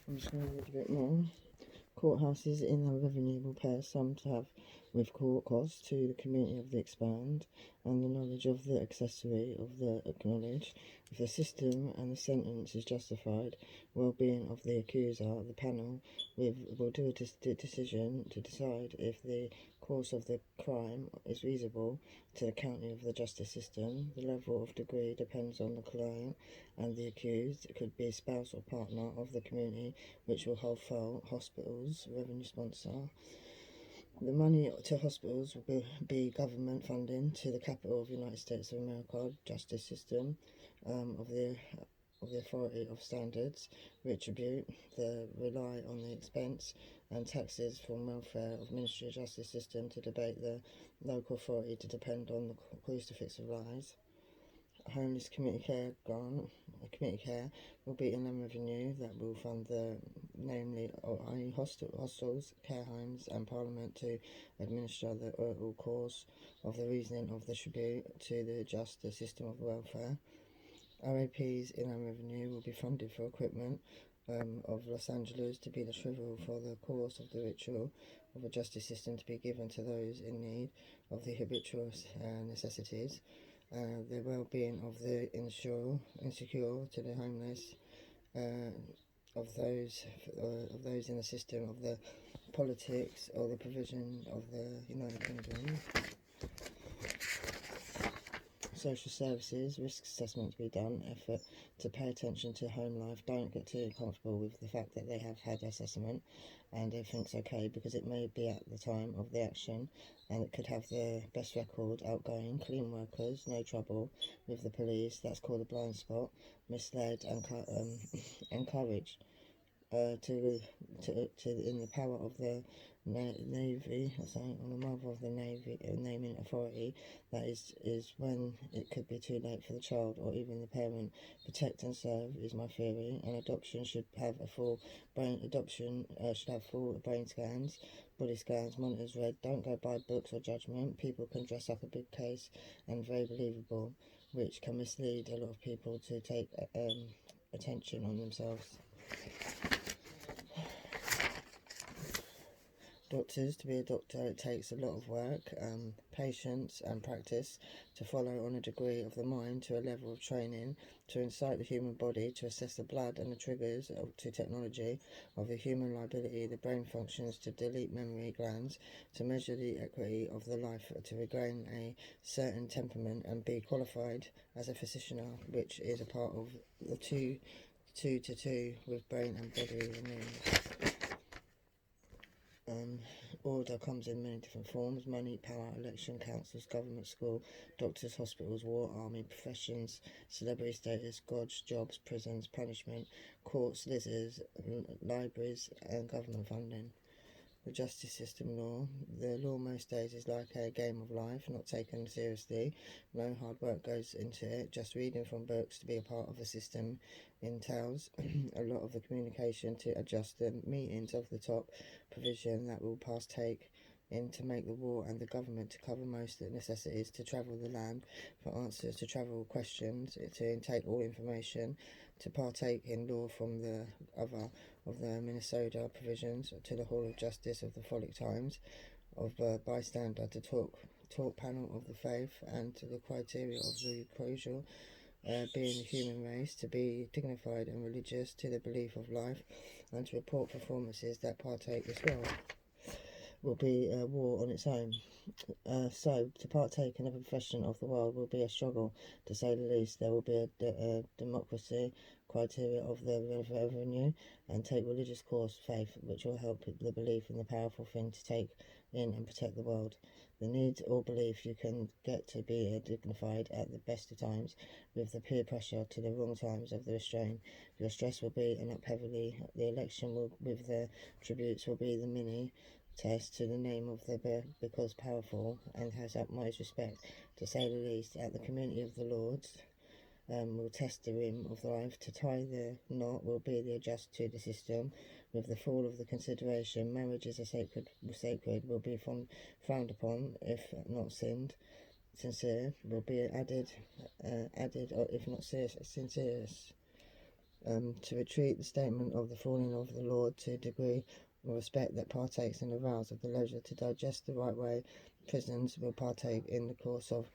I'm just going to read a bit more. Courthouses in the revenue will pay a sum to have with court costs to the community of the expand and the knowledge of the accessory of the acknowledge. If the system and the sentence is justified, well-being of the accuser, the panel will do a decision to decide if the course of the crime is reasonable to the county of the justice system. The level of degree depends on the client and the accused. It could be a spouse or partner of the community which will hold full hospitals revenue sponsor. The money to hospitals will be government funding to the capital of the United States of America justice system of the authority of standards, retribute, the rely on the expense and taxes from welfare of Ministry of Justice system to debate the local authority to depend on the crucifix of lies. Homeless community care grant, community care will be inland revenue that will fund the namely hostels, care homes and Parliament to administer the overall course of the reasoning of the tribute to the justice system of welfare. OAP's inland revenue will be funded for equipment of Los Angeles to be the shrivel for the course of the ritual of the justice system to be given to those in need of the habitual necessities. The well-being of the insecure to the homeless, of those in the system of the politics or the provision of the United Kingdom. Social services, risk assessment to be done, effort to pay attention to home life. Don't get too comfortable with the fact that they have had assessment and everything's okay, because it may be at the time of the action and it could have the best record, outgoing, clean workers, no trouble with the police. That's called a blind spot, misled and encouraged to in the power of the Navy, saying on the mother of the Navy naming authority, that is when it could be too late for the child or even the parent. Protect and serve is my theory, and adoption should have a full brain full brain scans, body scans, monitors read. Don't go by books or judgment. People can dress up a big case and very believable, which can mislead a lot of people to take attention on themselves. Doctors, to be a doctor, it takes a lot of work, patience and practice to follow on a degree of the mind to a level of training to incite the human body to assess the blood and the triggers to technology of the human liability, the brain functions to delete memory glands, to measure the equity of the life, to regain a certain temperament and be qualified as a physician, which is a part of the two to two with brain and body remains. Order comes in many different forms: money, power, election, councils, government, school, doctors, hospitals, war, army, professions, celebrity status, gods, jobs, prisons, punishment, courts, lizards, libraries and government funding. The justice system law. The law most days is like a game of life, not taken seriously. No hard work goes into it. Just reading from books to be a part of the system entails a lot of the communication to adjust the meetings of the top provision that will partake in to make the war and the government to cover most of the necessities to travel the land for answers to travel questions, to intake all information, to partake in law from the other of the Minnesota provisions to the Hall of Justice of the Frolic Times, of bystander to talk panel of the faith, and to the criteria of the crucial being the human race, to be dignified and religious, to the belief of life, and to report performances that partake as well. Will be a war on its own. So, to partake in a profession of the world will be a struggle, to say the least. There will be a democracy criteria of the revenue, and take religious course faith, which will help the belief in the powerful thing to take in and protect the world. The need or belief you can get to be dignified at the best of times, with the peer pressure to the wrong times of the restraint. Your stress will be and up heavily. The election will, with the tributes, will be the mini test to the name of the because powerful and has utmost respect, to say the least, at the community of the Lords. Will test the rim of life. To tie the knot will be the adjust to the system. With the fall of the consideration, marriage is a sacred will be frowned upon if not sincere will be added or if not sincere. to retreat the statement of the falling of the Lord to a degree of respect that partakes in the vows of the leisure to digest the right way. Prisons will partake in the course of